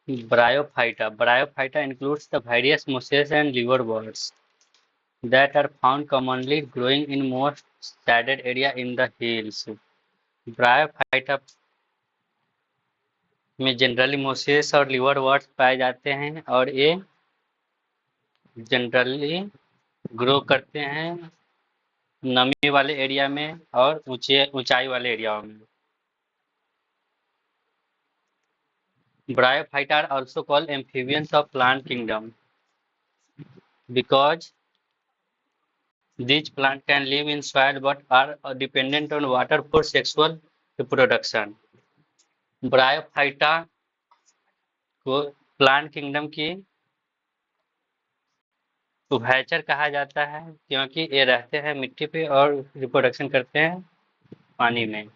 Bryophyta. Bryophyta includes the various mosses and liverworts that are found commonly growing in most shaded area in the hills. Bryophyta में generally Moses और लिवरवर्ट्स पाए जाते हैं और ये generally grow करते हैं नमी वाले एरिया में और ऊंचाई वाले एरियाओं में. Bryophyta are also called amphibians of plant kingdom because these plants can live in soil but are dependent on water for sexual reproduction. Bryophyta को प्लांट किंगडम की उभयचर कहा जाता है क्योंकि ये रहते हैं मिट्टी पे और रिप्रोडक्शन करते हैं पानी में.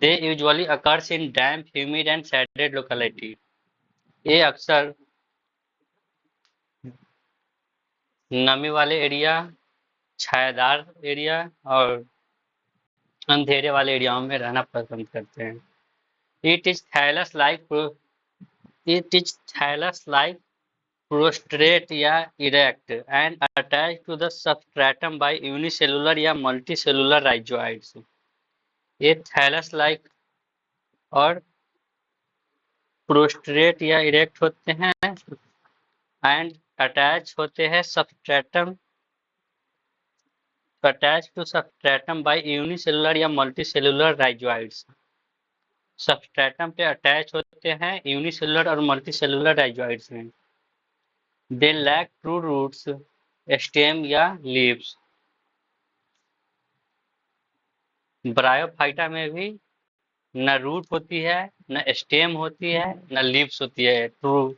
They usually occurs in damp, humid and shaded locality. ये अक्सर नमी वाले एरिया, छायादार एरिया और अंधेरे वाले एरियाओं में रहना पसंद करते हैं. It is thallus-like prostrate या erect and attached to the substratum by unicellular या multicellular rhizoids. ये thallus-like और prostrate या erect होते हैं and attached होते हैं attached to substratum by unicellular या multicellular rhizoids. सबस्ट्रेटम पे अटैच होते हैं यूनिसेलुलर और मल्टीसेलुलर राइजोइड्स में. They lack true roots, stem या लीव्स. ब्रायोफाइटा में भी न रूट होती है, न स्टेम होती है, न लीव्स होती है. True.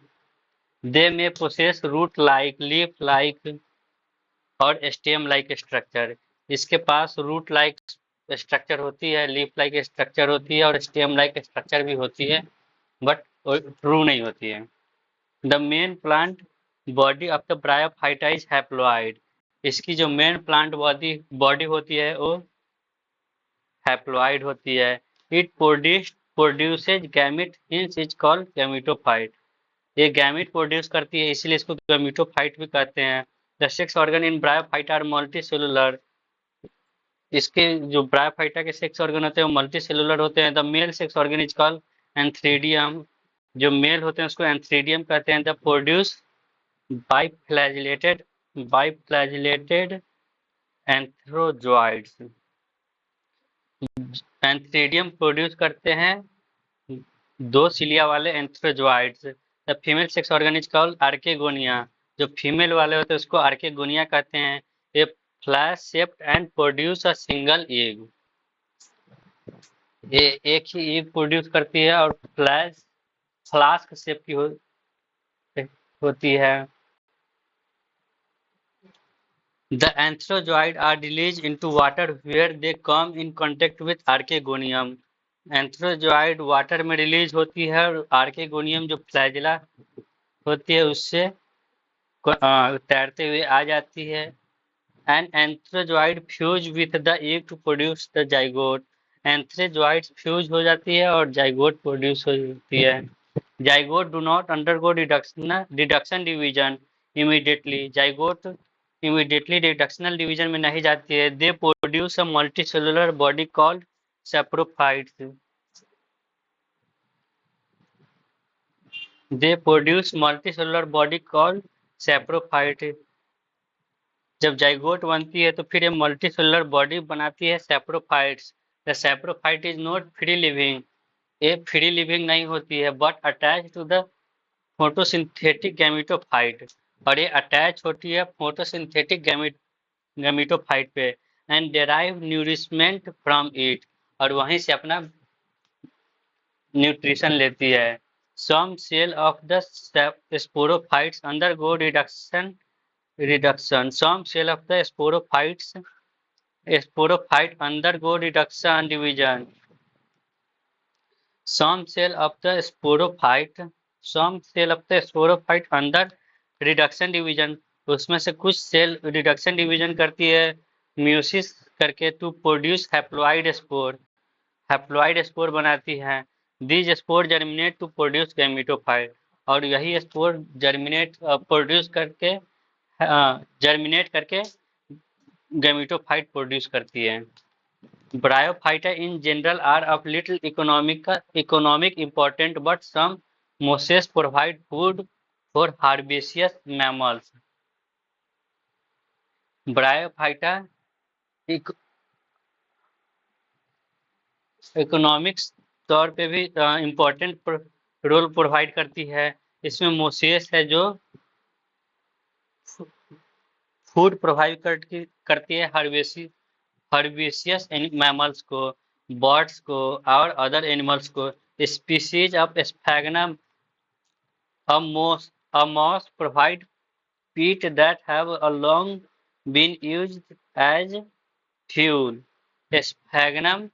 They may possess root like, leaf like और स्टेम लाइक स्ट्रक्चर. इसके पास रूट लाइक स्ट्रक्चर होती है, लीफ लाइक स्ट्रक्चर होती है और स्टेम लाइक स्ट्रक्चर भी होती है, बट ट्रू नहीं होती है. The main plant body of the bryophyta is haploid. इसकी जो मेन प्लांट बॉडी होती है वो हैप्लॉइड होती है. It produces gamete, hence is called gametophyte. ये गैमेट प्रोड्यूस करती है इसलिए इसको गैमेटोफाइट भी कहते हैं. The sex organ in bryophyta are multicellular. इसके जो ब्रायोफाइटा के सेक्स ऑर्गन होते हैं वो मल्टी सेलुलर होते हैं. The male sex organ is called antheridium. जो मेल होते हैं उसको एंथ्रीडियम कहते हैं. The produce biflagellated antherozoids. Antheridium produce करते हैं दो सिलिया वाले antherozoids. The female sex organ is called archegonia. जो फीमेल वाले होते हैं उसको आर्केगोनिया कहते हैं. ये flask shaped and produce a single egg. ये एक ही एग प्रोड्यूस करती है और फ्लास्क शेप की होती है. The anthrozoids are released into water where they come in contact with archegonium. Antherozoid water में रिलीज होती है और आर्केगोनियम जो फ्लैजिला होती है उससे तैरते हुए आ जाती है. An anthrozoid fuse with the egg to produce the zygote. Antherozoids fuse हो जाती है और जाइगोट प्रोड्यूस होती है. Zygote do not undergo reduction division immediately. Zygote immediately reductional division में नहीं जाती है. They produce a multicellular body called saprophytes. They produce multicellular body called saprophyte. जब जाइगोट बनती है तो फिर ये मल्टीसेलुलर बॉडी बनाती है saprophytes. The saprophyte is not free living. ये फ्री लिविंग नहीं होती है but attach to the photosynthetic gametophyte. और ये अटैच होती है फोटोसिंथेटिक गैमेटोफाइट पे and derive nourishment from it. और वहीं से अपना न्यूट्रिशन लेती है. Some cell of the sporophytes undergo reduction. Some cell of the sporophyte undergo reduction division. Some cell of the sporophyte under reduction division. उसमें से कुछ सेल रिडक्शन डिवीजन करती है म्यूसिस करके to produce haploid spore. Haploid spore बनाती है. These spores germinate to produce gametophyte. और यही स्पोर जर्मिनेट करके गैमेटोफाइट प्रोड्यूस करती है। Bryophyta in general are of little economic important but some mosses provide food for herbaceous mammals। Bryophyta economics तौर पे भी इम्पोर्टेंट रोल प्रोवाइड करती है। इसमें मोसेस है जो फूड प्रोवाइड करती है हर्बेसियस मैमल्स को, बर्ड्स को और अदर एनिमल्स को। Species of sphagnum a moss provide peat that have a long been used as fuel। Sphagnum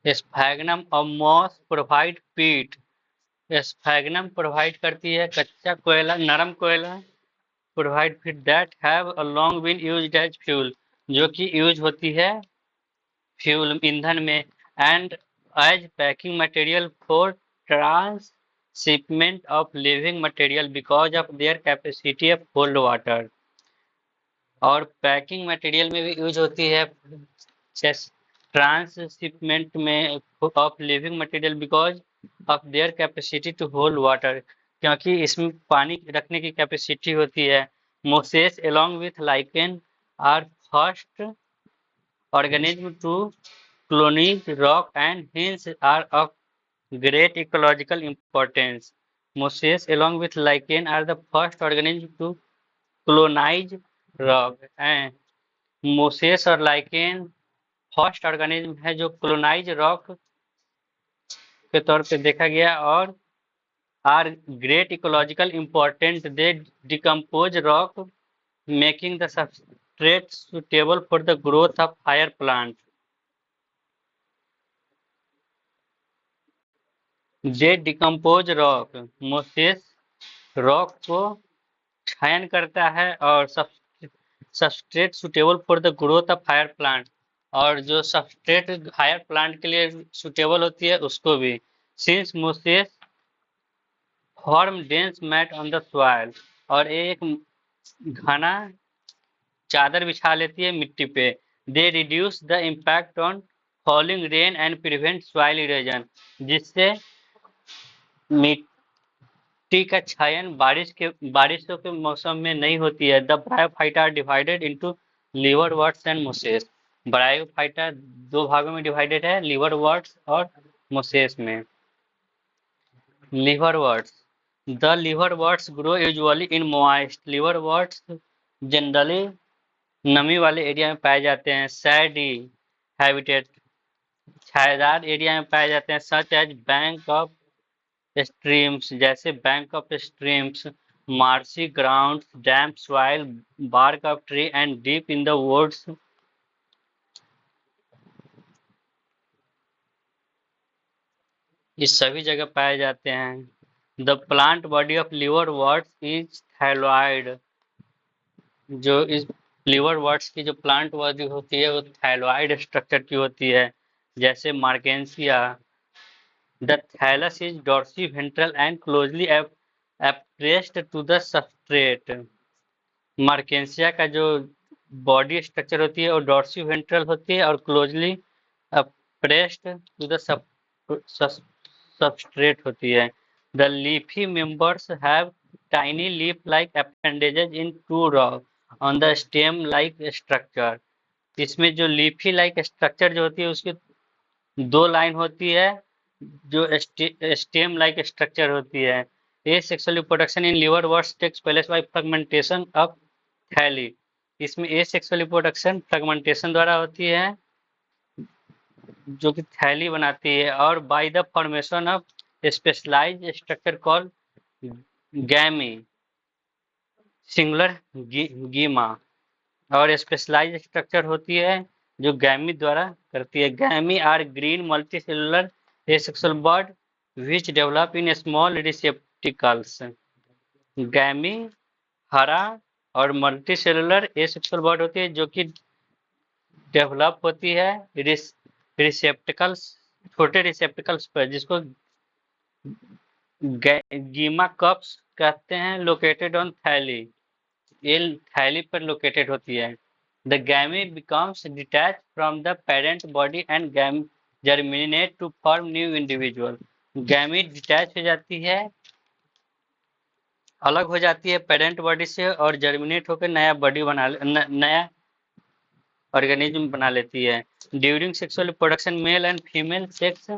sphagnum a moss provide peat। Sphagnum provide करती है कच्चा कोयला, नरम कोयला। Provide peat that have a long been used as fuel, जो कि use होती है फ्यूल ईंधन में। And as packing material for transshipment of living material because of their capacity of hold water. और पैकिंग मटेरियल में भी यूज होती है ट्रांसशिपमेंट में of living material because of their capacity to hold water, क्योंकि इसमें पानी रखने की कैपेसिटी होती है। Moses along with lichen are first organism to colonize rock and hence are of great ecological importance। Mosses along with lichen are the first organism to colonize rock and Moses और lichen first organism है जो colonise rock के तौर पे देखा गया और are great ecological important. They decompose rock making the substrate suitable for the growth of higher plant. They decompose rock, mosses rock को क्षयन करता है और substrate suitable for the growth of higher plant, और जो सबस्ट्रेट हायर प्लांट के लिए suitable होती है उसको भी। Since mosses form dense mat on the soil, और एक घना चादर बिछा लेती है मिट्टी पे। They reduce the impact on falling rain and prevent soil erosion, जिससे मिट्टी का क्षयन बारिशों के मौसम में नहीं होती है। The bryophyta are divided into liverworts and mosses. Bryophyta दो भागों में डिवाइडेड है, लिवरवर्ट्स और मोसेस में। Liverworts, the liverworts grow usually in moist. Liverworts generally नमी वाले एरिया में पाए जाते हैं। सैडी हैबिटेट, छायादार एरिया में पाए जाते हैं, such as bank of streams, जैसे bank of streams, marshy ground, damp soil, bark of tree and deep in the woods. इस सभी जगह पाए जाते हैं। The plant body of liverworts is thalloid, जो इस लिवरवर्ट्स की जो प्लांट बॉडी होती है वो थैलोइड स्ट्रक्चर की होती है, जैसे Marchantia. The thallus is dorsiventral and closely appressed to the substrate. Marchantia का जो बॉडी स्ट्रक्चर होती है वो डॉर्सीवेंट्रल होती है और closely appressed to the substrate होती है। The leafy members have tiny leaf like appendages in two row on the stem like structure. इसमें जो लीफी लाइक स्ट्रक्चर जो होती है उसकी दो लाइन होती है जो स्टेम लाइक स्ट्रक्चर होती है। Asexual reproduction in liverworts takes place by fragmentation of thalli. इसमें एसेक्सुअल रिप्रोडक्शन फ्रेगमेंटेशन द्वारा होती है जो कि थैली बनाती है, और by the formation of specialised structure called gemmae, singular gemma. और स्पेशलाइज्ड स्ट्रक्चर होती है जो गैमी द्वारा करती है। Gemmae are green multicellular asexual bud which develop in small receptacles. Gemmae हरा और मल्टीसेलुलर एसेक्सुअल बर्ड होती है जो कि डेवलप होती है रिसेप्टिकल्स, छोटे रिसेप्टिकल्स पर, जिसको गीमा कप्स कहते हैं, लोकेटेड ऑन थैली। ये थैली पर लोकेटेड होती है। The gemmae becomes detach from the parent body and gemma germinate to form new individual. Gemmae detach हो जाती है, अलग हो जाती है पेरेंट बॉडी से और जर्मिनेट होकर नया बॉडी बना नया ऑर्गेनिज्म बना लेती है। During sexual reproduction mail and female sex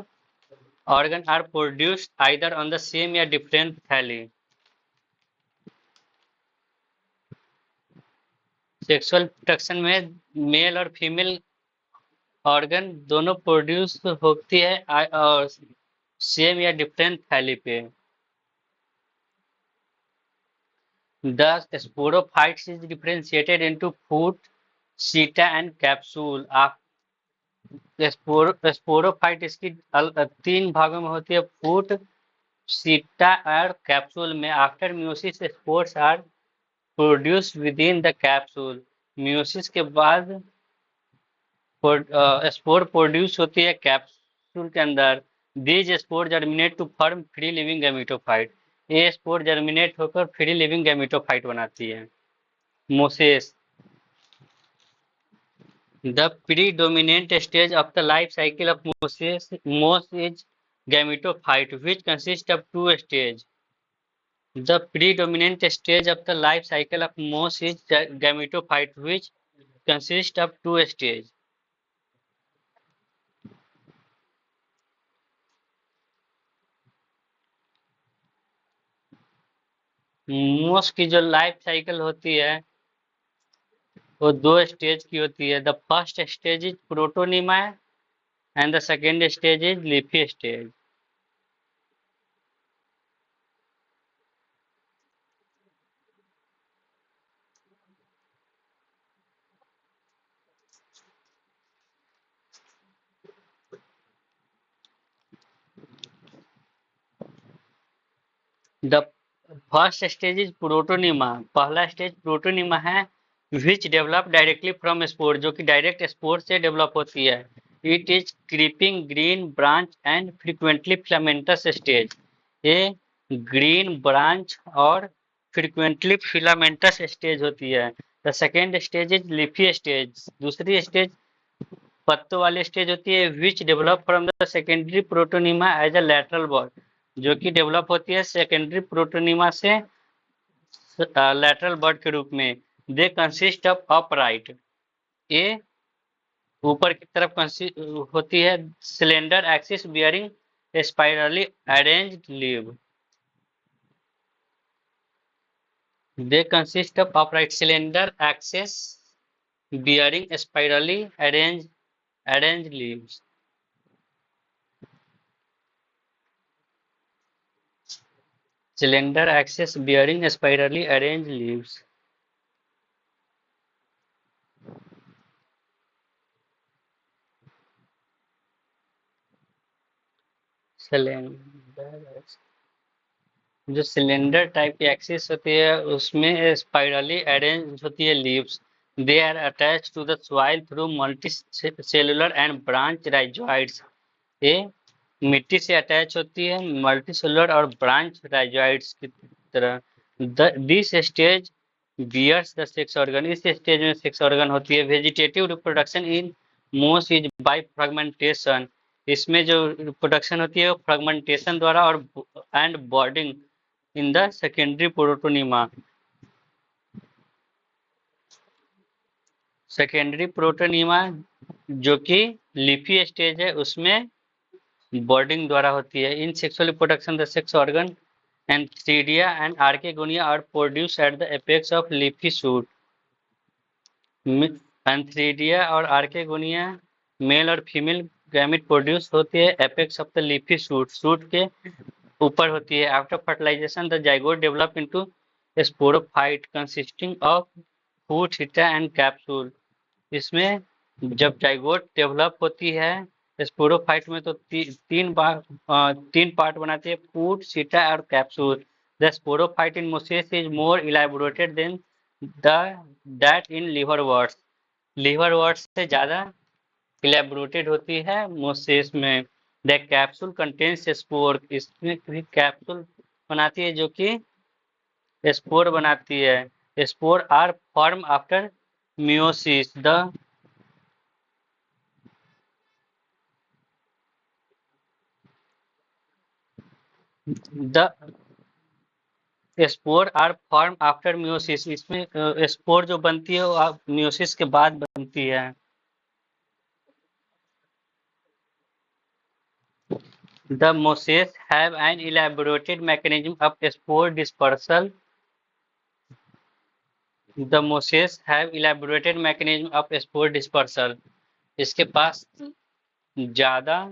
organ are produced either on the same या different थैली। सेक्सुअल प्रोडक्शन में मेल और फीमेल ऑर्गन दोनों प्रोड्यूस होती है और सेम या डिफरेंट थैली पे। Thus, sporophytes is differentiated into fruit, seta and capsule। Sporophyte इसकी 3 भागों में होती है, फूट, सीटा और कैप्सूल में। After meiosis spores are produce within the capsule. Meiosis के बाद स्पोर प्रोड्यूस होती है कैप्सूल के अंदर। These spore germinate to form free living gametophyte. ये स्पोर जर्मिनेट होकर फ्री लिविंग गैमेटोफाइट बनाती है। Mosses, the predominant stage of the life cycle of moss is gametophyte, which consists of 2 stages. The predominant stage of the life cycle of moss is gametophyte, which consists of 2 stages. मोस की जो life cycle होती है वो 2 stage की होती है। The first stage is protonema and the second stage is leafy stage. The first stage is protonema. पहला स्टेज प्रोटोनिमा है, which develop directly from spore, जो कि डायरेक्ट स्पोर से डेवलप होती है। It is creeping green branch and frequently filamentous stage. ये green branch और frequently filamentous stage होती है। The second stage is leafy stage. दूसरी स्टेज पत्तों वाली स्टेज होती है, which develop from the secondary protonema as a lateral bud, जो कि डेवलप होती है सेकेंडरी प्रोटोनिमा से लैटरल बर्ड के रूप में। दे कंसिस्ट ऑफ अपराइट, ये ऊपर की तरफ होती है, cylinder axis bearing spirally arranged leave. They consist of upright cylinder axis bearing spirally arranged leaves. Cylinder axis bearing spirally arranged leaves. Cylinder, जो सिलेंडर टाइप की एक्सिस होती है उसमें स्पाइरली अरेंज होती है leaves. They are attach to the soil through multi cellular and branch rhizoids. ये मिट्टी से अटैच होती है मल्टी सेलुलर और ब्रांच राइजोइड्स की तरह। This stage bears the sex organ. इस स्टेज में सेक्स ऑर्गन होती है। वेजिटेटिव रिप्रोडक्शन इन मोस इज बाय फ्रेगमेंटेशन। इसमें जो रिप्रोडक्शन होती है वो फ्रेगमेंटेशन द्वारा और and boarding in the secondary protonema. Secondary protonema जो कि लीफी स्टेज है उसमें बॉर्डिंग द्वारा होती है। In sexual reproduction the sex organ antheridia and archegonia are produce at the apex of leafy shoot. Antheridia और आर्केगोनिया मेल और female gamete produce होती है apex of the leafy shoot, shoot के ऊपर होती है। After fertilisation the zygote develop into sporophyte consisting of foot, seta and capsule. इसमें जब जाइगोट डेवलप होती है स्पोरोफाइट में तो तीन पार्ट बनाते हैं, फूड, सीटा और capsule. The sporophyte in mosses is more elaborated than the that in liverworts. Liverworts से ज्यादा इलैबोरेटेड होती है मोसेस में। द कैप्सूल कंटेन्स स्पोर, इसमें भी कैप्सूल बनाती है जो कि स्पोर बनाती है। Spore are form after meiosis. The spore are form after meiosis, इसमें स्पोर जो बनती है वो मियोसिस के बाद बनती है। The mosses have an elaborated mechanism of spore dispersal. The mosses have elaborated mechanism of spore dispersal, इसके पास ज्यादा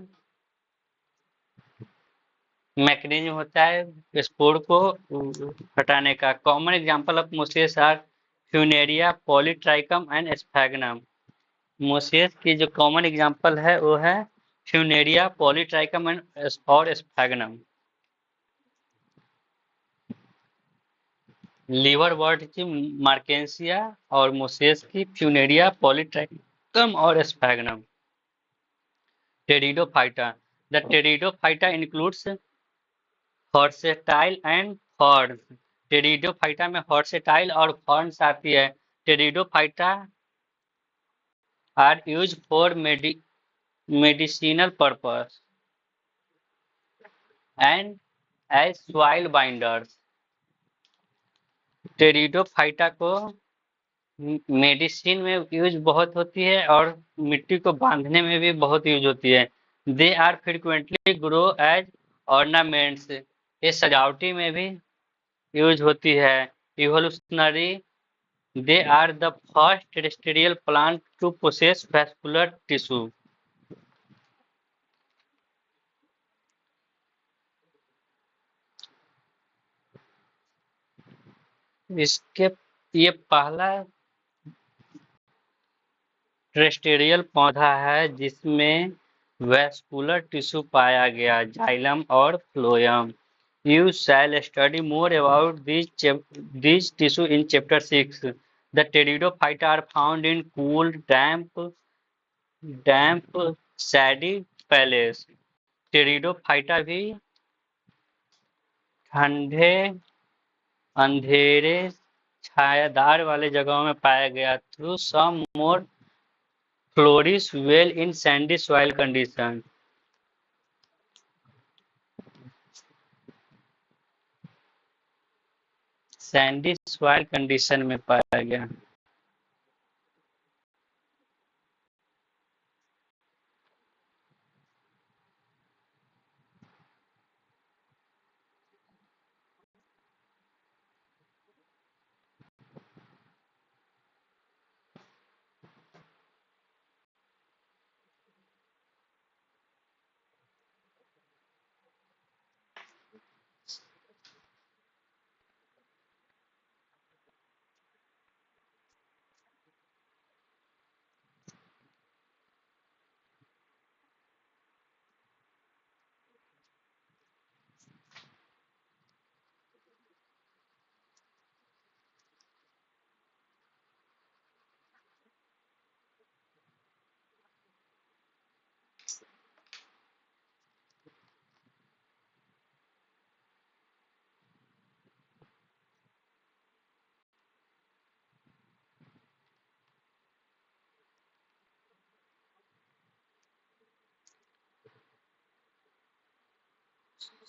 मैकेनिज्म होता है स्पोर को हटाने का। Common example of mosses are Funaria, Polytrichum and Sphagnum. Mosses की जो कॉमन एग्जांपल है वो है फ्यूनेरिया, पॉलीट्राइकम एंड और स्फैगनम। लीवर वर्ट की मार्केंसिया और मोसेस की फ्यूनेरिया, पॉलीट्राइकम और Sphagnum. Pteridophyta, the Pteridophyta includes horsetail and ferns. Pteridophyta में हॉर्सेटाइल और फॉर्न्स आती है। Pteridophyta are use for medicinal purpose and as soil binders. Pteridophyta को मेडिसिन में यूज बहुत होती है और मिट्टी को बांधने में भी बहुत यूज होती है। They are frequently grow as ornaments, ये सजावटी में भी यूज होती है। Evolutionary, they are the first terrestrial plant to possess vascular tissue. इसके ये पहला टेरेस्ट्रियल पौधा है जिसमें वैस्कुलर टिश्यू पाया गया, जाइलम और phloem. You shall study more about these tissue in chapter 6. The pteridophyta are found in cool, damp, shady places. pteridophyta भी ठंडे, अंधेरे, छायादार वाले जगहों में पाया गया। Through some more flourish well in sandy soil condition. Sandy soil condition में पाया गया।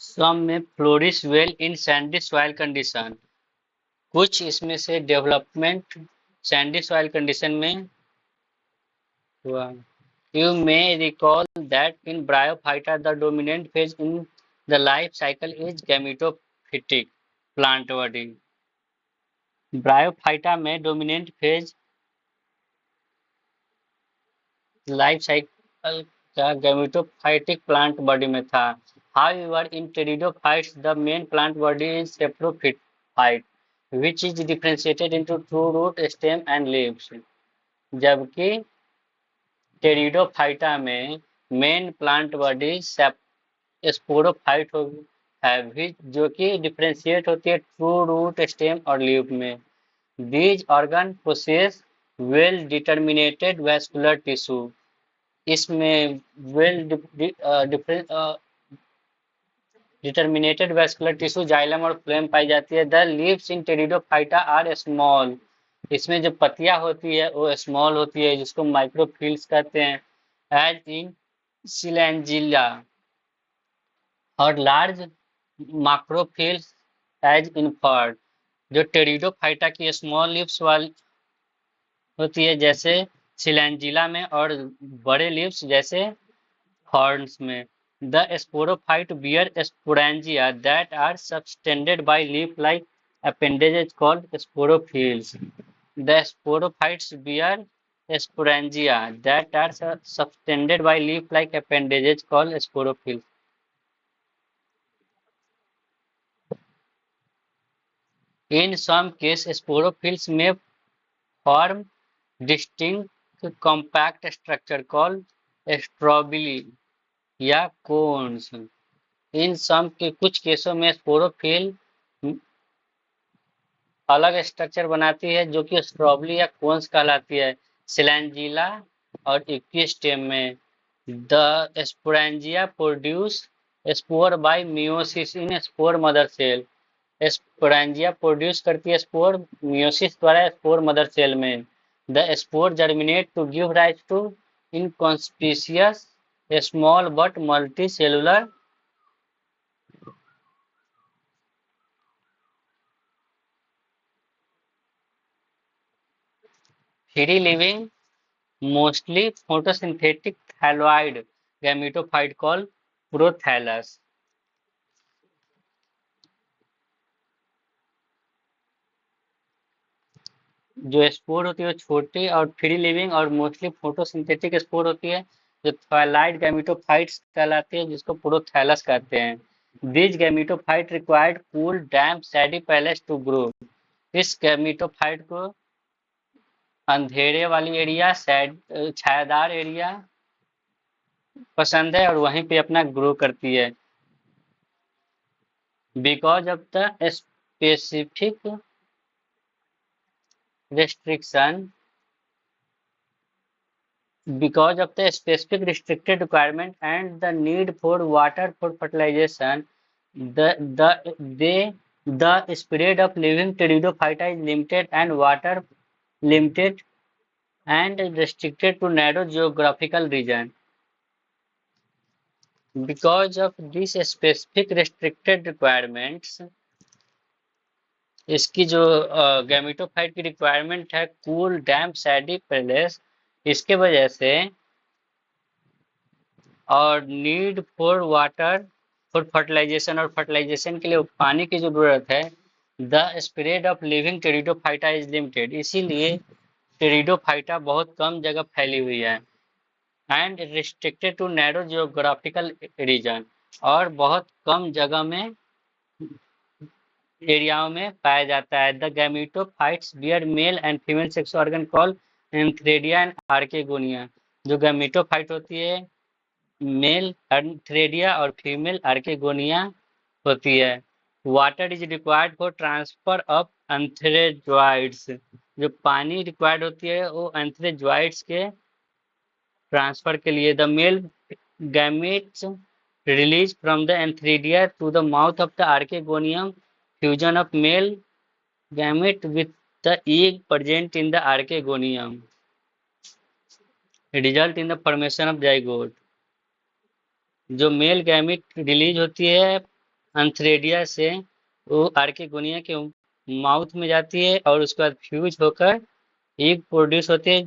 Some may flourish well in sandy soil condition, कुछ इसमें से डेवलपमेंट सैंडी सॉइल कंडीशन में हुआ। You may recall that in Bryophyta, the dominant phase in the life cycle is gametophytic plant body. Bryophyta में dominant phase life cycle का gametophytic plant body में था। However, in pteridophytes, the main plant body is saprophyte, which is differentiated into two root, stem and leaves. जबकि Pteridophyta में main plant body sporophyte होगी है जो कि डिफ्रेंशिएट होती है ट्रू रूट स्टेम और लीफ में। These organ possess well determinated vascular tissue. इसमें well determinated vascular tissue xylem और फ्लेम पाई जाती है। The leaves in Pteridophyta are small. इसमें जो पत्तियां होती है वो स्मॉल होती है जिसको माइक्रोफिल्स कहते हैं। एज इन सिलेंजिला और लार्ज माक्रोफिल्स एज इन फर्ड। जो टेरिडोफाइटा की स्मॉल लिप्स वाली होती है जैसे सिलेंजिला में और बड़े लिप्स जैसे हॉर्न्स में। The sporophyte bear sporangia that are subtended by leaf like appendages called sporophytes. The sporophytes bear sporangia that are subtended by leaf-like appendages called sporophytes. In some cases, sporophytes may form distinct compact structure called strobili या cons. इन सम के कुछ केसों में sporophyll अलग structure बनाती है जो कि स्ट्रॉबली या कोन्स कहलाती है। सिलेंजिला और इक्विस्टेम में the sporangia produce spore by meiosis in spore mother cell. Sporangia produce करती है स्पोर मियोसिस द्वारा स्पोर मदर सेल में। The spore germinate to give rise to inconspicuous small but multicellular free living mostly photosynthetic thalloid gametophyte called prothallus। जो spore होती है वो छोटी और फ्री लिविंग और मोस्टली फोटोसिंथेटिक स्पोर होती है जो थैलाइड गैमेटोफाइट्स कहलाती है जिसको प्रोथैलस कहते हैं। This gametophyte required cool damp shady places to grow. इस गैमेटोफाइट को अंधेरे वाली एरिया छायादार एरिया पसंद है और वहीं पे अपना ग्रो करती है। Because of the specific restriction because of the specific restricted requirement and the need for water for fertilization the spread of living pteridophyta is limited and water limited and restricted to narrow geographical region। because of these specific restricted requirements इसकी जो gametophyte की requirement है cool damp shady palace इसके वजह से और need for water for fertilization और fertilization के लिए पानी की जरूरत है। The spread of living pteridophyta is limited. इसीलिए टेरिडोफाइटा बहुत कम जगह फैली हुई है। And restricted to narrow geographical region और बहुत कम जगह में एरियाओं में पाया जाता है। The gametophytes bear male and female sex organ called antheridia and archegonia. जो गैमेटोफाइट होती है मेल एंथ्रेडिया और फीमेल आर्केगोनिया होती है। Water is required for transfer of antherozoids. जो पानी रिक्वायर्ड होती है वो एंथ्रेजॉइड्स के ट्रांसफर के लिए। The male gametes released from the antheridia to the mouth of the archegonium fusion of male gamete with the egg present in the archegonium result in the formation of zygote। जो male gamete release होती है एंथ्रेडिया से वो archegonia के mouth में जाती है और उसके बाद फ्यूज होकर एग प्रोड्यूस होते हैं।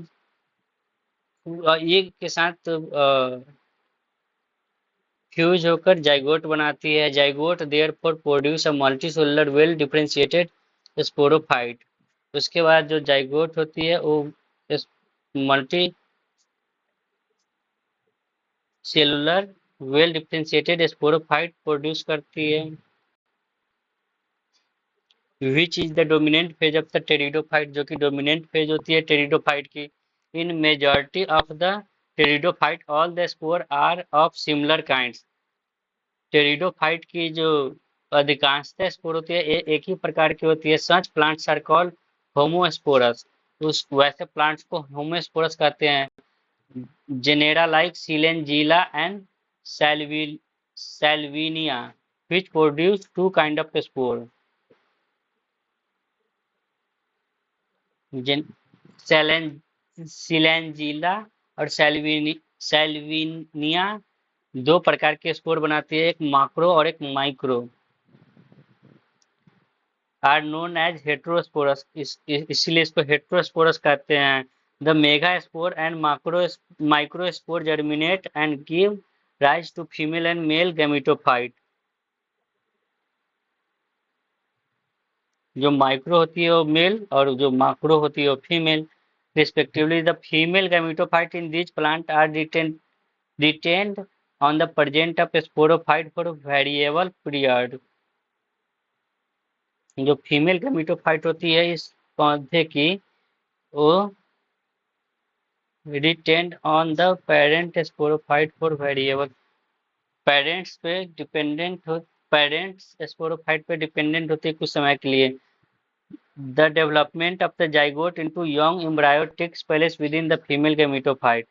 एग के साथ फ्यूज होकर जाइगोट बनाती है। Zygote therefore produce a multicellular well differentiated sporophyte. उसके बाद जो जाइगोट होती है वो multi cellular well differentiated sporophyte produce करती है। Which is the dominant phase of the pteridophyte जो कि डोमिनेंट फेज होती है टेरिडोफाइट की। In majority of the pteridophyte all the spore are of similar kinds. Pteridophyte की जो अधिकांशतः स्पोर होती है एक ही प्रकार की होती है। Such plants are called homosporous. उस वैसे प्लांट्स को होमोस्पोरस कहते हैं। Genera like Selaginella and salvinia which produce two kind of spore। Selaginella और सैल्विनिया दो प्रकार के स्पोर बनाती है, एक माक्रो और एक micro. Are known as heterosporous, इसीलिए इसको हेट्रोस्पोरस कहते हैं। The mega spore and microspore germinate and give rise to female and male gametophyte. जो माइक्रो होती है वो मेल और जो माक्रो होती है वो female respectively. The female gametophyte in this plant are retained on the present of sporophyte for variable period। जो फीमेल गैमेटोफाइट होती है इस पौधे की, वो retained on the parent sporophyte for variable parents पे डिपेंडेंट हो पेरेंट्स स्पोरोफाइट पे डिपेंडेंट होती है कुछ समय के लिए। The development of the zygote into young embryo takes place within the female gametophyte.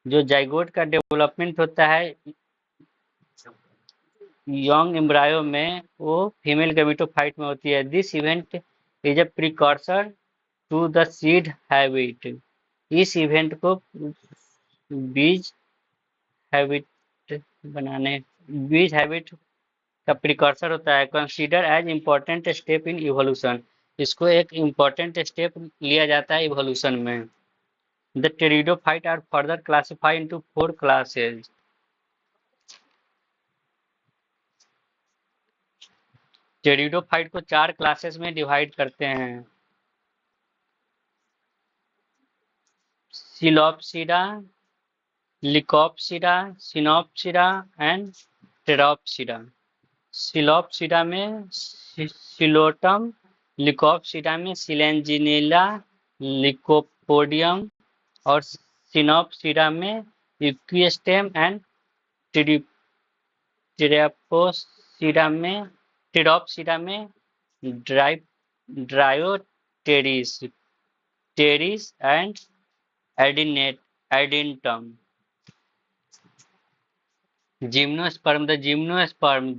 जो जाइगोट का डेवलपमेंट होता है यंग एम्ब्रायो में, वो फीमेल गैमेटोफाइट में होती है। This event is a precursor to the seed habit. इस इवेंट को बीज हैबिट बनाने बीज हैबिट का प्रिकॉर्सर होता है। Consider as important step in evolution. इसको एक इम्पोर्टेंट स्टेप लिया जाता है इवोल्यूशन में। The pteridophyte are further classified into 4 classes. Pteridophyte को 4 क्लासेस में डिवाइड करते हैं। Psilopsida, lycopsida, sphenopsida and pteropsida. Psilopsida में सिलोटम, लिकोप्सिडा में सिलेंजिनेला, लिकोपोडियम और सिनोप्सिडा में इक्विस्टेम एंड टेरोप्सिडा में Dryopteris and Adiantum. Gymnosperm, the gymnosperm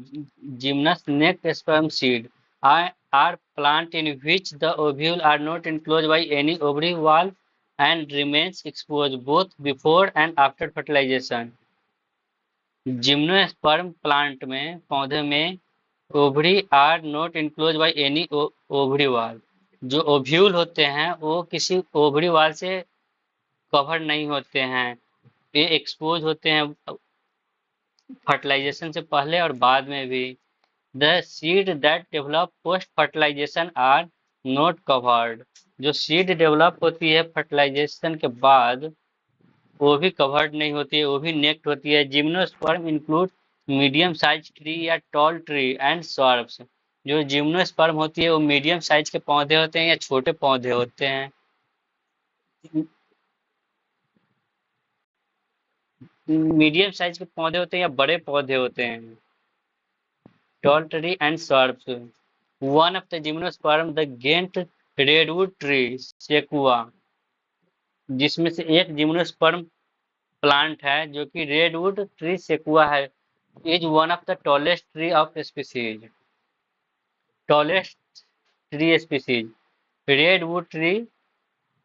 genus necked sperm seed are plant in which the ovule are not enclosed by any ovary wall and remains exposed both before and after fertilization। Gymnosperm plant में पौधे में ovary are not enclose by any ovary wall. जो ovule होते हैं वो किसी ovary wall से cover नहीं होते हैं, ये एक्सपोज होते हैं फर्टिलाइजेशन से पहले और बाद में भी। The seed that develop post fertilization are not covered. जो सीड डेवलप होती है फर्टिलाइजेशन के बाद वो भी कवर्ड नहीं होती है, वो भी नेक्ट होती है। Gymnosperm include medium size tree या टॉल ट्री एंड श्रब्स। जो जिम्नोस्पर्म होती है वो मीडियम साइज के पौधे होते हैं या छोटे पौधे होते हैं। मीडियम साइज के पौधे होते हैं या बड़े पौधे होते हैं। Tall tree and shrubs. One of the gymnosperm the giant redwood tree sequoia, जिसमें से एक जिम्नोस्पर्म प्लांट है जो कि रेडवुड ट्री सेकुआ है, is one of the tallest tree of species. Tallest tree species redwood tree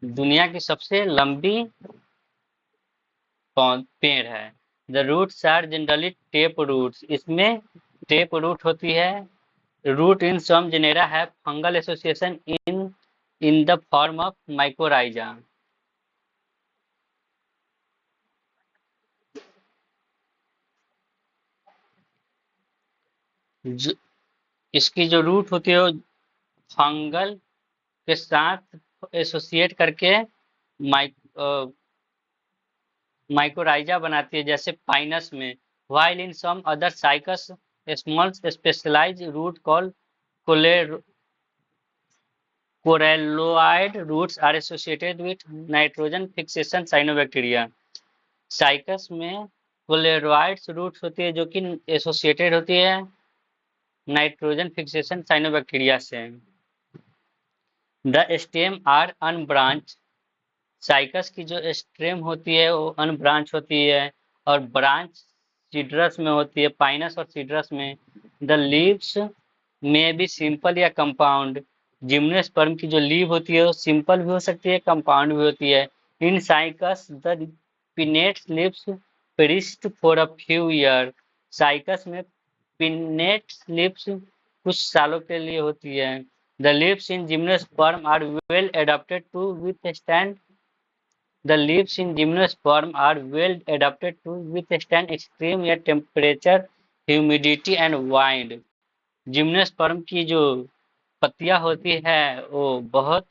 दुनिया की सबसे लंबी पेड़ है। The roots are generally tap roots. इसमें टेप रूट होती है। Root in some genera have fungal association in the form of mycorrhiza. इसकी जो रूट होती है वो फंगल के साथ एसोसिएट करके माइकोराइजा बनाती है, जैसे पाइनस में। while in some other cycas small specialized root called coralloid roots are associated with nitrogen fixation cyanobacteria। Cycas में कोलेरॉइड्स रूट्स होती है जो कि एसोसिएटेड होती है नाइट्रोजन फिक्सेशन साइनोबैक्टीरिया से। The stem are unbranch, cycas की जो स्टेम होती है वो अनब्रांच होती है और ब्रांच सीड्रस में होती है, पाइनस और सीड्रस में। द लीव्स में भी सिंपल या कंपाउंड, जिम्नोस्पर्म की जो लीव होती है वो सिंपल भी हो सकती है, कंपाउंड भी होती है। In Cycas the pinnates leaves persist for a few year, Cycas में पिनेट्स लिव्स कुछ सालों के लिए होती है। The leaves in gymnosperm are well adapted to withstand, the leaves in gymnosperm are well adapted to withstand extreme air temperature, humidity and wind. Gymnosperm की जो पत्तियां होती है वो बहुत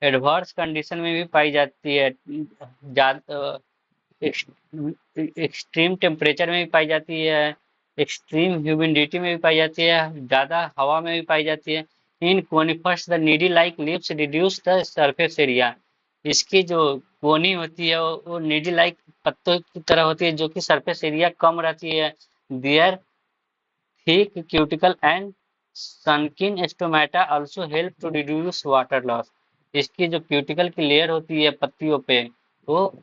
एडवर्स कंडीशन में भी पाई जाती है, एक्सट्रीम टेम्परेचर में भी पाई जाती है, एक्सट्रीम ह्यूमिडिटी में भी पाई जाती है, ज्यादा हवा में भी पाई जाती है। In conifers the needle like leaves reduce the surface area, इसकी जो कोनी होती है वो नीडी लाइक पत्तों की तरह होती है जो कि सरफेस एरिया कम रहती है। Their thick cuticle and sunken stomata also help to reduce water loss, इसकी जो क्यूटिकल की लेयर होती है पत्तियों पे वो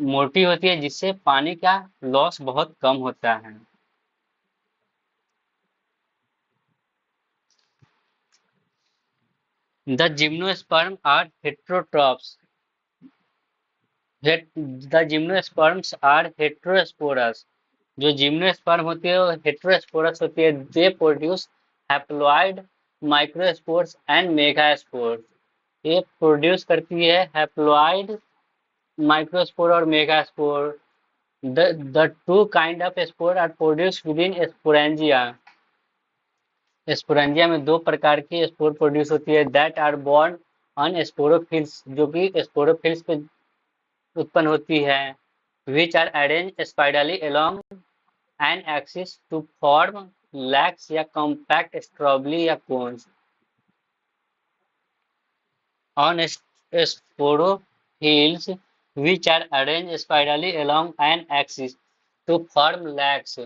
मोटी होती है जिससे पानी का लॉस बहुत कम होता है। The gymnosperm are heterotrophs, the gymnosperms are heterosporous, जो जिम्नोस्पर्म होती है वो हेट्रोस्पोरस होती है। They produce haploid microspores and megaspores, ये प्रोड्यूस करती है हैप्लॉइड माइक्रोस्पोर और megaspore. The two kind of spore are produce within sporangia, sporangia में दो प्रकार की स्पोर प्रोड्यूस होती है। That are borne on sporophylls, जो कि स्पोरोफिल्स पे उत्पन्न होती है। Which are arrange spirally along N axis to form lax या कॉम्पैक्ट स्ट्रॉबली या cones on sporophylls which are arranged spirally along an axis to form lacks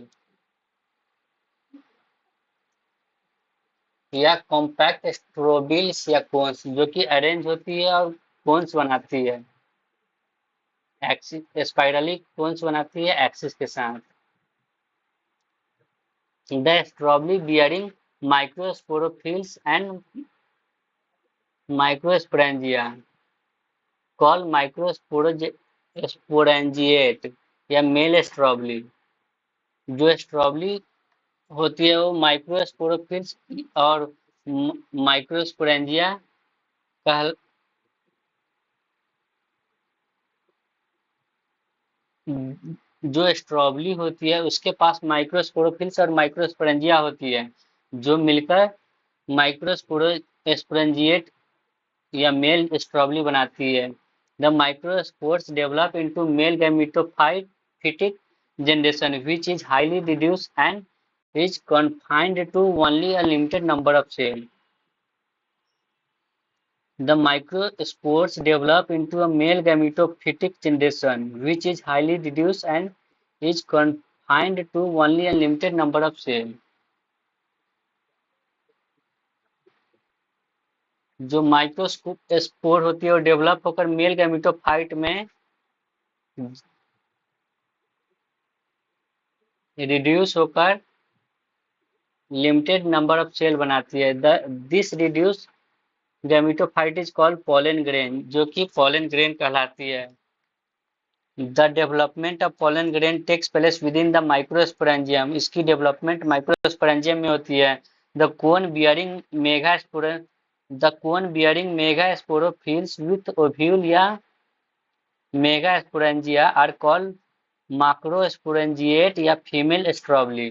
या compact स्ट्रोबिल्स या कोन्स, जो कि अरेंज होती है और कोन्स बनाती है, एक्सिस स्पाइरली कोन्स बनाती है एक्सिस के साथ। The strobili bearing microsporophylls and microsporangia call microsporangiate या मेल स्ट्रॉबली, जो स्ट्रॉबली होती है वो माइक्रोस्पोरोफिल्स और माइक्रोस्पोरेंजिया कह जो स्ट्रॉबली होती है उसके पास माइक्रोस्पोरोफिल्स और माइक्रोस्पोरेंजिया होती है जो मिलकर माइक्रोस्पोरेंजिएट या मेल स्ट्रॉबली बनाती है। The microspores develop into male gametophytic generation which is highly reduced and is confined to only a limited number of cells. The microspores develop into a male gametophytic generation, which is highly reduced and is confined to only a limited number of cells. जो microspore होती है वो develop होकर male gametophyte में reduce होकर limited number of cell बनाती है। This reduce gametophyte is called pollen grain, जो कि पोलन ग्रेन कहलाती है। The development of pollen grain takes place within the microsporangium, इसकी डेवलपमेंट माइक्रोस्पोरेंजियम में होती है। The cone bearing megaspore the cone bearing megasporophylls with ovule या megasporangia are called macrosporangiate या फीमेल स्ट्रॉबली,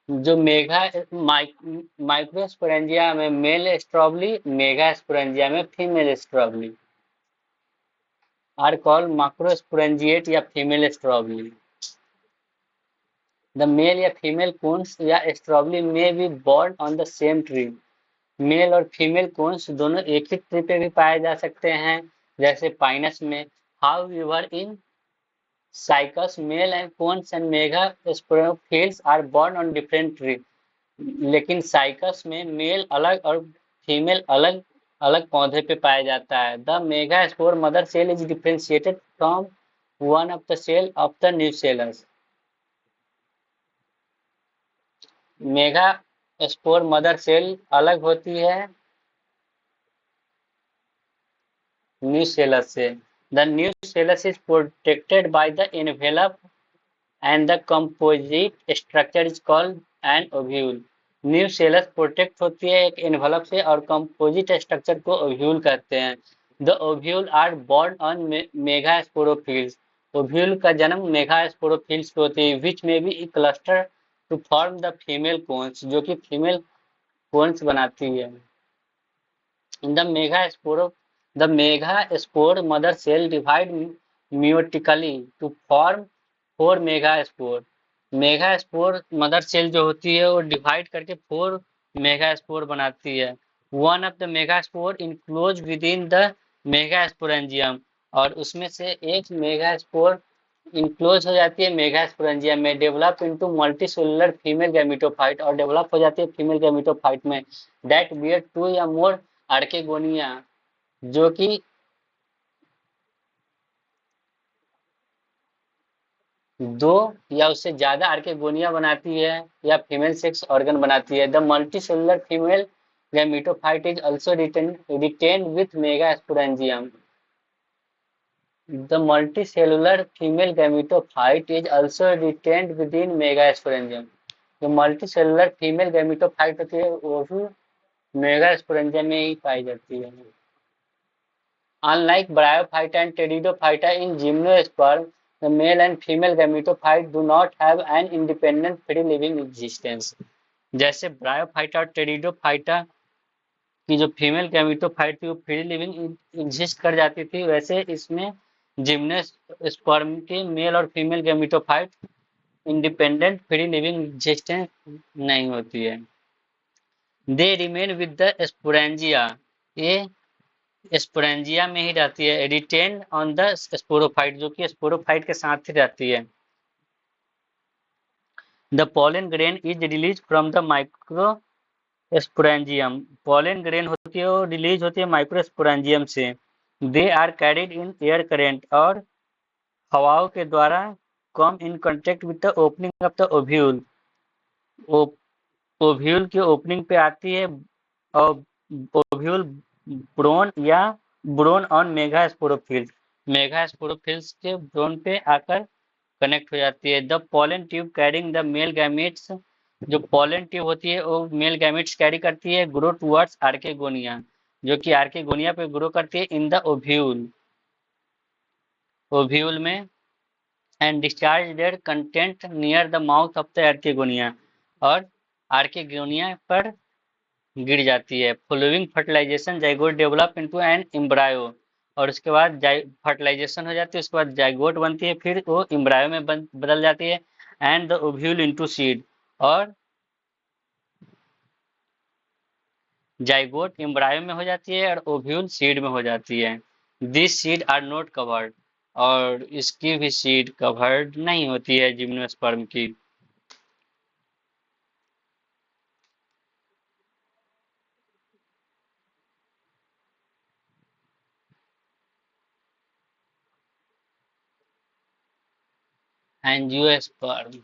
जो microsporangia में मेल स्ट्रॉबली, मेगास्पोरेंजिया में female strobili are called macrosporangiate या फीमेल स्ट्रॉबली। द मेल या फीमेल कोन्स या strobili may be borne on the same tree, male और female cones दोनों एक ही ट्री पे भी पाए जा सकते हैं। जैसे पाइनस में। However in Cycas male and cones and mega sporophylls are borne on different tree. लेकिन साइकस में मेल अलग और फीमेल अलग अलग पौधे पे पाया जाता है। The mega spore mother cell is differentiated from one of the cell of the nucellus. Mega spore mother cell अलग होती है न्यूसेलस से। The nucellus is protected by the envelope and the composite structure is called an ovule। Nucellus protect होती है एक envelope से और composite structure को ओव्यूल कहते हैं। The ovule are borne on mega sporophylls. Ovule का जन्म मेगा स्पोरोफिल्स पे होती है which may be cluster to form the female cones, जो कि फीमेल कोन्स बनाती है। The megaspore mother cell divide meiotically to form four megaspore। Megaspore mother cell जो होती है वो डिवाइड करके फोर मेगास्पोर बनाती है। One of the megaspore enclose with in the megasporangium, और उसमें से एक मेगास्पोर इनक्लोज हो जाती है मेगास्पोरेंजियम में, develop into multicellular female gametophyte, और डेवलप हो जाती है फीमेल गैमेटोफाइट में दैट बियर टू या मोर आर्केगोनिया, जो कि दो या उससे ज्यादा आर्केगोनिया बनाती है या फीमेल सेक्स ऑर्गन बनाती है। The multicellular female gametophyte is also retained with megasporangium. The multicellular female gametophyte is also retained within megasporangium। जो मल्टीसेलुलर फीमेल गैमेटोफाइट होती है वो भी मेगास्पोरेंजियम में ही पाई जाती है। Unlike bryophyta and pteridophyta in gymnosperm, the male and female gametophyte do not have an independent free living existence। जैसे bryophyta और टेरिडोफाइटा की जो फीमेल गैमेटोफाइट थी वो फ्री लिविंग एग्जिस्ट कर जाती थी, वैसे इसमें जिम्नोस्पर्म के मेल और female gametophyte independent free living existence नहीं होती है। They remain with the sporangia, ये स्पोरेंजिया में ही रहती है। रिटेन ऑन द स्पोरोफाइट, जो कि स्पोरोफाइट के साथ ही रहती है। The pollen grain is release from the microsporangium. Pollen grain होती है वो रिलीज होती है माइक्रोस्पोरेंजियम से। They are carried in air current, और हवाओं के द्वारा come in contact with the opening of the ovule. Ovule की ओपनिंग पे आती है और ओव्यूल ब्रोन या ब्रोन ऑन मेगास्पोरोफिल्स, मेगास्पोरोफिल्स के ब्रोन पे आकर कनेक्ट हो जाती है। The pollen tube carrying the male gametes, जो पोलन ट्यूब होती है वो मेल गैमेट्स कैरी करती है ग्रो टुवर्ड्स आर्केगोनिया, जो कि आर्केगोनिया पे ग्रो करती है इन द ओव्यूल, ओव्यूल में, and discharge their content near the mouth of the archegonia, और आर्केगोनिया पर गिर जाती है। Following fertilisation zygote develop into an embryo, और उसके बाद फर्टिलाइजेशन हो जाती है, उसके बाद जाइगोट बनती है, फिर वो एम्ब्रायो में बदल जाती है। And the ovule into seed, और जाइगोट एम्ब्रायो में हो जाती है और ओव्यूल सीड में हो जाती है। This seed are not covered, और इसकी भी सीड कवर्ड नहीं होती है जिम्नोस्पर्म की। Angiosperm.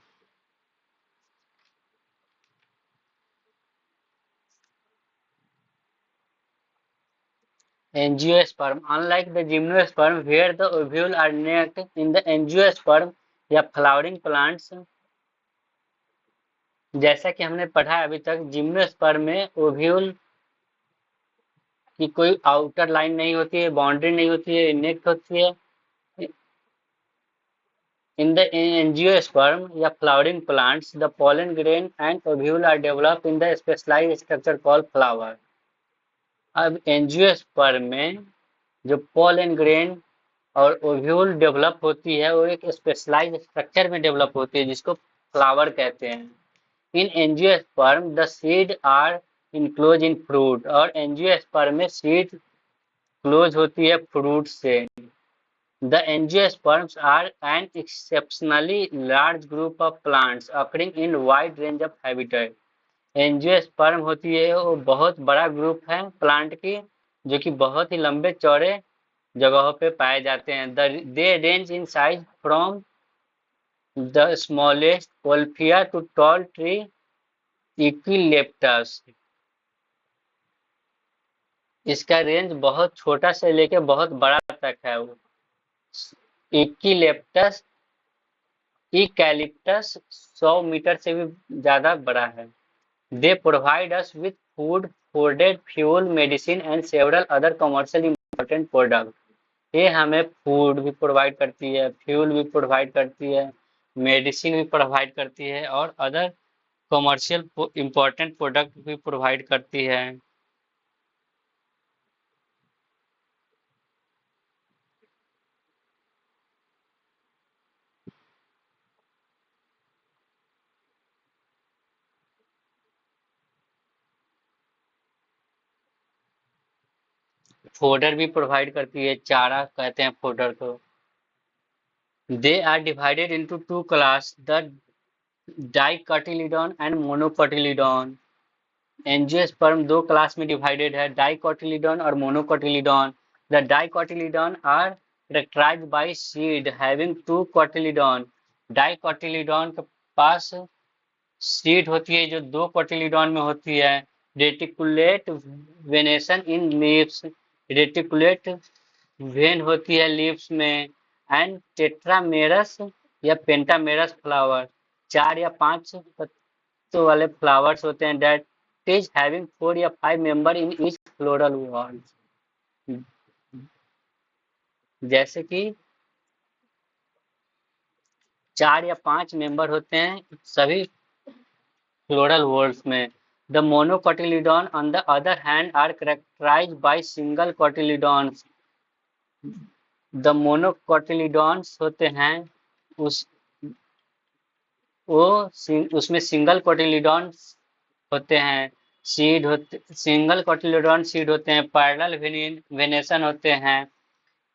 Angiosperm, unlike the gymnosperm where the ovule are naked in the angiosperm या फ्लावरिंग प्लांट्स, जैसा कि हमने पढ़ा अभी तक जिम्नोस्पर्म में ओव्यूल की कोई आउटर लाइन नहीं होती है, बाउंड्री नहीं होती है, नेक्ट होती है। In the angiosperm या flowering plants, the pollen grain and ovule are developed in the specialized structure called flower। अब एंजियोस्पर्म में जो पोलन ग्रेन और ओव्यूल डेवलप होती है वो एक स्पेशलाइज्ड स्ट्रक्चर में डेवलप होती है जिसको फ्लावर कहते हैं। In angiosperm the seed are enclose in fruit, और एंजियोस्पर्म में सीड क्लोज होती है फ्रूट से। The angiosperms are an exceptionally large group of plants occurring in wide range of habitat. Angiosperm होती है वो बहुत बड़ा ग्रुप है प्लांट की, जो कि बहुत ही लंबे चौड़े जगहों पे पाए जाते हैं। They range in size from the smallest Wolffia to tall tree eucalyptus. इसका रेंज बहुत छोटा से लेके बहुत बड़ा तक है। वो इक्विलेप्टस इकैलिप्टस 100 मीटर से भी ज्यादा बड़ा है। They provide us with food, fodder fuel, medicine and several other commercial important product. ये हमें फूड भी प्रोवाइड करती है, फ्यूल भी प्रोवाइड करती है, मेडिसिन भी प्रोवाइड करती है और अदर कमर्शियल इम्पोर्टेंट प्रोडक्ट भी प्रोवाइड करती है। फोडर भी प्रोवाइड करती है, चारा कहते हैं फोडर को। They are divided into two class, the dicotyledon and monocotyledon. Angiosperm दो क्लास में डिवाइडेड है, डाइकोटिलीडॉन और monocotyledon. The dicotyledon are characterised by seed having two cotyledon. Dicotyledon के पास सीड होती है जो दो कोटिलीडॉन में होती है। Reticulate venation in leaves, reticulate when होती है लीव्स में। एंड टेट्रामेरस या पेंटामेरस फ्लावर, 4 या 5 पत्तों वाले फ्लावर्स होते हैं। दैट इज हैविंग 4 या 5 member in each floral whorl. जैसे कि 4 या 5 मेंबर होते हैं सभी फ्लोरल वॉल्स में। The monocotyledon on the other hand are characterised by single cotyledons. The monocotyledons होते हैं उस वो उसमें सिंगल कोटिलीडॉन्स होते हैं, सीड होते सिंगल कोटिलीडॉन सीड होते हैं, पैरेलल वेनेशन होते हैं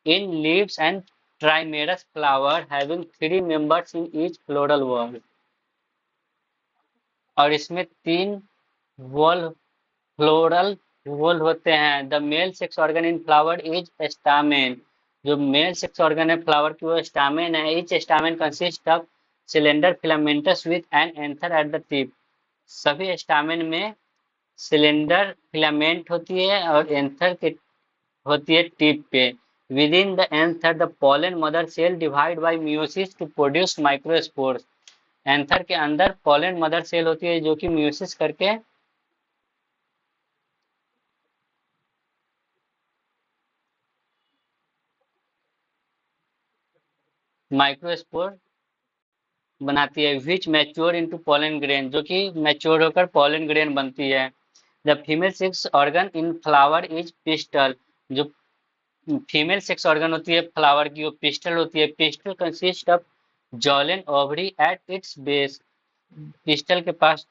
in leaves and ट्राइमेरस flower having 3 members in each floral wall. और इसमें 3 वॉल फ्लोरल वॉल होते हैं। The male sex organ in flower is stamen. जो मेल सेक्स ऑर्गन है फ्लावर की वो स्टामेन है। Each stamen consist of cylinder filamentous with an anther at the tip. सभी स्टामेन में सिलेंडर फिलामेंट होती है और एंथर के होती है टिप पे। Within the anther the pollen mother cell divide by meiosis to produce microspores. Anther के अंदर पोलन मदर सेल होती है जो कि मियोसिस करके माइक्रोस्पोर बनाती है। Which mature into pollen grain, जो कि मैच्योर होकर पोलन ग्रेन बनती है। The female sex organ in flower is pistil. जो फीमेल सेक्स ऑर्गन होती है फ्लावर की वो पिस्टल होती है। Pistil consist of swollen ovary at its base. Pistil के पास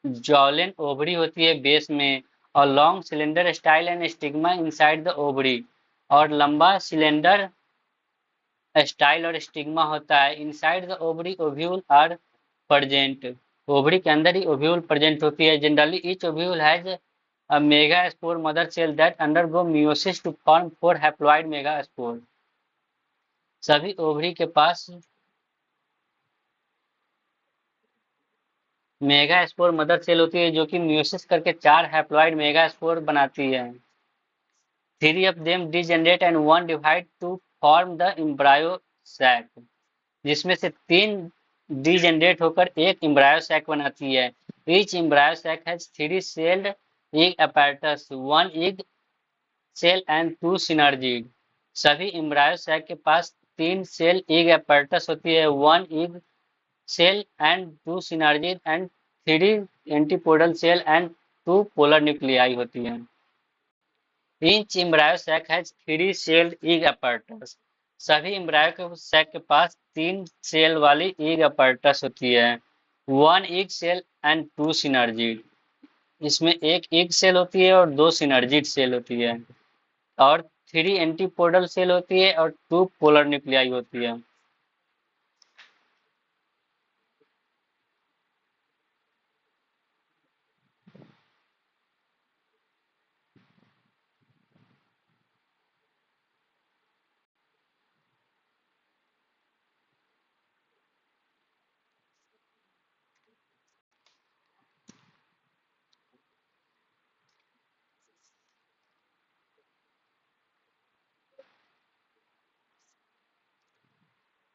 जॉलन ओवरी होती है बेस में और long cylinder style and stigma inside the ovary. और लंबा सिलेंडर स्टाइल और स्टिग्मा होता है। Inside the ovary ovule are present. Ovary के अंदर ही ओव्यूल प्रेजेंट होती है। Generally each ovule has a megaspore mother cell that undergo meiosis to form 4 haploid megaspore. सभी ओवरी के पास मेगास्पोर मदर सेल होती है जो कि मियोसिस करके 4 हैप्लॉइड मेगास्पोर बनाती है। 3 of them degenerate and 1 divide to form the embryo sac, जिसमें से 3 डिजेनरेट होकर एक एम्ब्रायो सैक बनाती है। Each embryo sac has 3 celled egg apparatus, 1 egg cell and 2 synergids। सभी एम्ब्रायो सैक के पास 3 सेल एग apparatus होती है, 1 egg cell and 2 synergids and 3 antipodal cell and 2 polar nuclei होती है। Each embryo sac has 3 celled egg apparatus। सभी embryo के sac के पास 3 सेल वाली एग apparatus होती है, 1 egg cell and 2 synergid। इसमें एक एग सेल होती है और 2 synergid सेल होती है। और 3 एंटीपोडल सेल होती है और 2 पोलर न्यूक्लियाई होती है।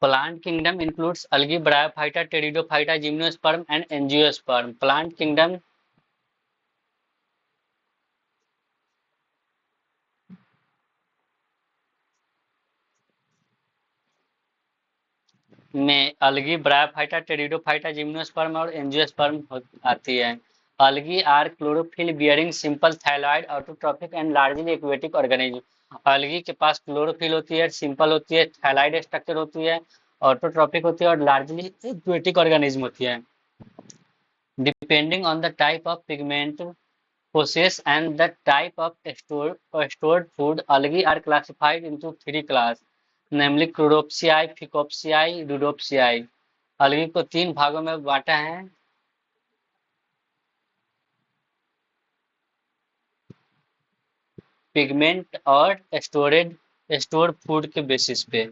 Plant kingdom includes algae, bryophyta, pteridophyta, gymnosperm, and angiosperm. Plant kingdom में algae, bryophyta, pteridophyta, gymnosperm और angiosperm आती है। Algae are chlorophyll bearing simple thalloid autotrophic and largely aquatic organism. algae के पास क्लोरोफिल होती है, simple होती है, थैलाइड स्ट्रक्चर होती है, ऑटोट्रॉपिक होती है और लार्जली एक्वेटिक ऑर्गेनिज्म होती है। Depending on the type of pigment possessed and the type of stored food, algae are classified into 3 classes, namely Chloropsiae, Phaeopsiae, Rhodopsiae. algae को 3 भागों में बांटा है। पिगमेंट और स्टोर्ड फूड के बेसिस पे।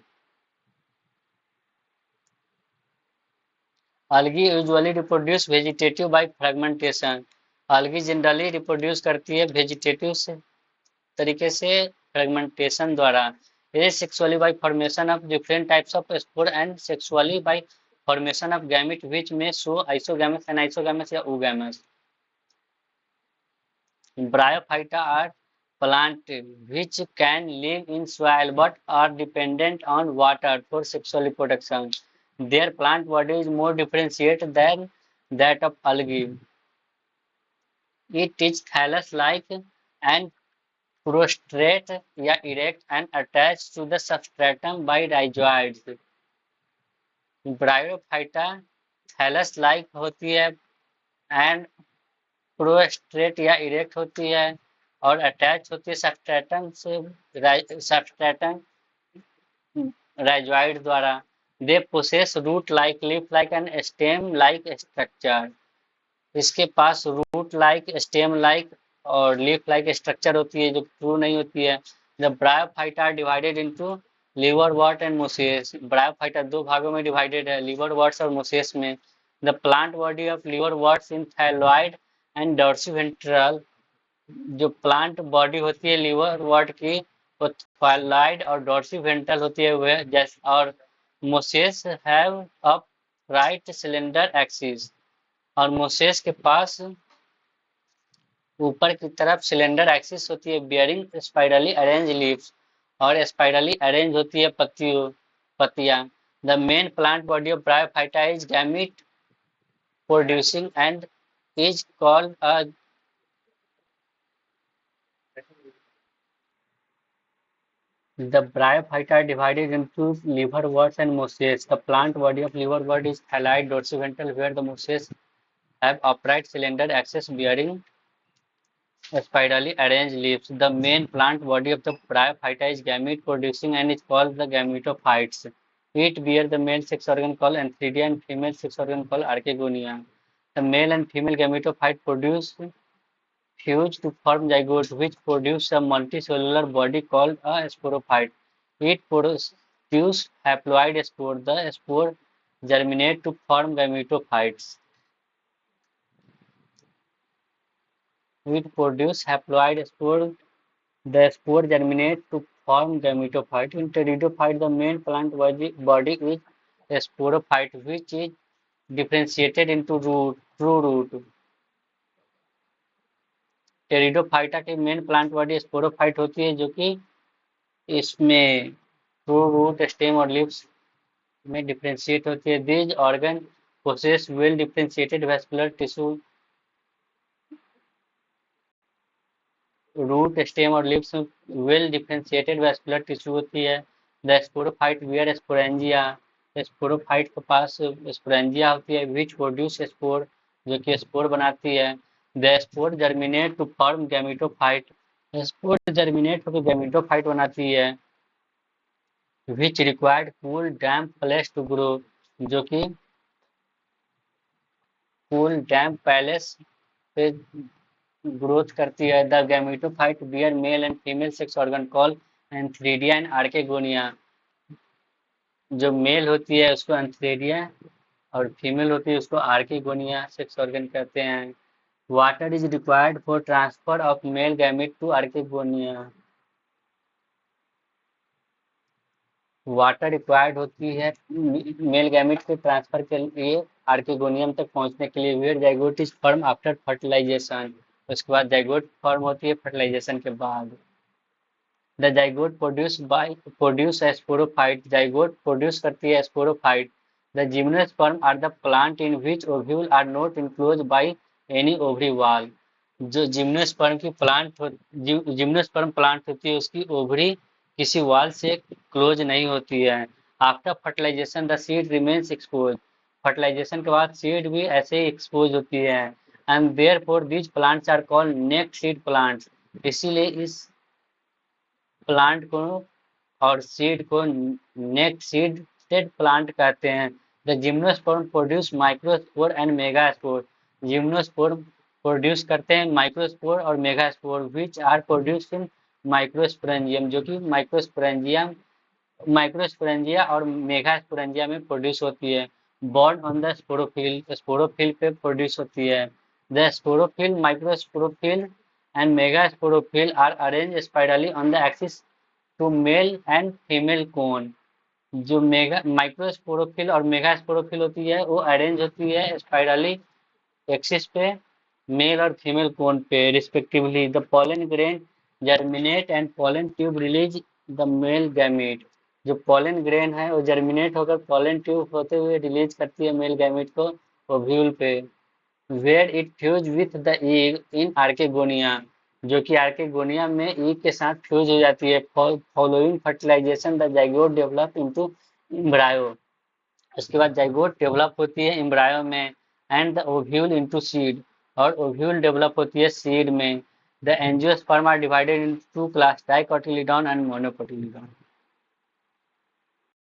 algae usually reproduce vegetative by fragmentation. algae generally reproduce करती है वेजिटेटिव से तरीके से फ्रेगमेंटेशन द्वारा। Asexually by formation of different types of spore and sexually by formation of gamete which may show isogamous, anisogamous या oogamous. Bryophyta are plant which can live in soil but are dependent on water for sexual reproduction. Their plant body is more differentiated than that of algae. It is thallus-like and prostrate या erect and attached to the substratum by rhizoids. Bryophyta thallus-like होती है and prostrate या erect होती है और attach होती है substratum से सबस्ट्रेटम rhizoid द्वारा। They possess root-like, leaf-like and stem-like structure. इसके पास रूट लाइक, स्टेम लाइक और लीफ लाइक स्ट्रक्चर होती है जो ट्रू नहीं होती है। The bryophyta are divided into liverwort and mosses. Bryophyta 2 भागों में डिवाइडेड है, लिवरवर्ट्स और मोसेस में। The plant body of liverworts in thalloid and dorsiventral. जो प्लांट बॉडी होती है लिवरवर्ट की वो थैलॉइड और डॉर्सिवेंट्रल होती है वह जैसे, और Moses have up right cylinder axis. और मोसेस के पास ऊपर की तरफ सिलेंडर एक्सिस होती है बियरिंग स्पाइरली अरेंज लीव्स और स्पाइरली अरेंज होती है पत्तियां। The main plant body of bryophyta is gamete producing and is called a The bryophyta are divided into liverworts and mosses. The plant body of liverwort is thalloid dorsiventral, where the mosses have upright cylinder axis bearing spirally arranged leaves. The main plant body of the bryophyta is gamete producing and is called the gametophytes. It bear the male sex organ called antheridia and female sex organ called archegonia. The male and female gametophyte produce fuse to form zygote, which produce a multicellular body called a sporophyte. It produces haploid spore. The spore germinate to form gametophytes. It produce haploid spore. The spore germinate to form gametophyte. In pteridophyte, the main plant body is a sporophyte, which is differentiated into true root. Pteridophyta की main plant body sporophyte होती है जो कि इसमें true root, stem और leaves में differentiate होती है। These organ possess well differentiated vascular tissue. Root, stem और लीव्स में वेल डिफरेंशिएटेड वैस्कुलर टिश्यू होती है। The sporophyte bear sporangia. Sporophyte के पास स्पोरेंजिया होती है विच प्रोड्यूस स्पोर, जो कि स्पोर बनाती है। The spore germinate to form gametophyte. Spore germinate होकर गैमेटोफाइट बनाती है, which required cool damp place to grow, जो कि कूल डैम्प पैलेस पे ग्रोथ करती है। The gametophyte bear male and female sex organ call antheridia and archegonia. जो male होती है उसको एंथ्रेडिया और फीमेल होती है उसको आर्केगोनिया सेक्स ऑर्गन कहते हैं। Water is required for transfer of male gamete to archegonia. Water required होती है मेल गैमेट के ट्रांसफर के लिए आर्केगोनियम तक पहुंचने के लिए। Where zygote is form after fertilization, उसके बाद जाइगोट फॉर्म होती है फर्टिलाइजेशन के बाद। The zygote produce sporophyte, zygote produce करती है sporophyte. The gymnosperm are the plant in which ovule are not enclose by any ovary wall. जो gymnosperm plant होती है उसकी ओवरी किसी वॉल से क्लोज नहीं होती है। After fertilisation the seed remains expose, fertilization के बाद सीड भी ऐसे ही एक्सपोज होती है। And therefore these plants are called naked seed plants, इसीलिए इस प्लांट को और सीड को नेक्ड सीडेड प्लांट कहते हैं। The gymnosperm produce microspore and megaspore, gymnospore produce करते हैं माइक्रोस्पोर और megaspore which are produce in microsporangium, जो कि माइक्रोस्पोरेंजिया और मेगास्पोरेंजिया में प्रोड्यूस होती है। Borne on the sporophyll, sporophyll पे प्रोड्यूस होती है। The sporophyll, microsporophyll and megasporophyll are arrange spirally on the axis to male and female cone. जो मेगा माइक्रोस्पोरोफिल और मेगास्पोरोफिल होती है वो अरेंज होती है स्पाइरली एक्सिस पे मेल और फीमेल कोन पे respectively. The pollen grain germinate and pollen tube release the male gamete, जो पॉलन ग्रेन है वो जर्मिनेट होकर पॉलन ट्यूब होते हुए रिलीज करती है मेल गैमेट को ओव्यूल पे। Where it fuse with the egg in archegonia, जो कि आर्केगोनिया में ईग के साथ फ्यूज हो जाती है। Following fertilisation the zygote develop into embryo, उसके बाद जाइगोट डेवलप होती है एम्ब्रायो में। And the ovule into seed, और ओव्यूल डेवलप होती है सीड में। The angiosperm are divided into two class, dicotyledon and मोनोकोटिलीडॉन।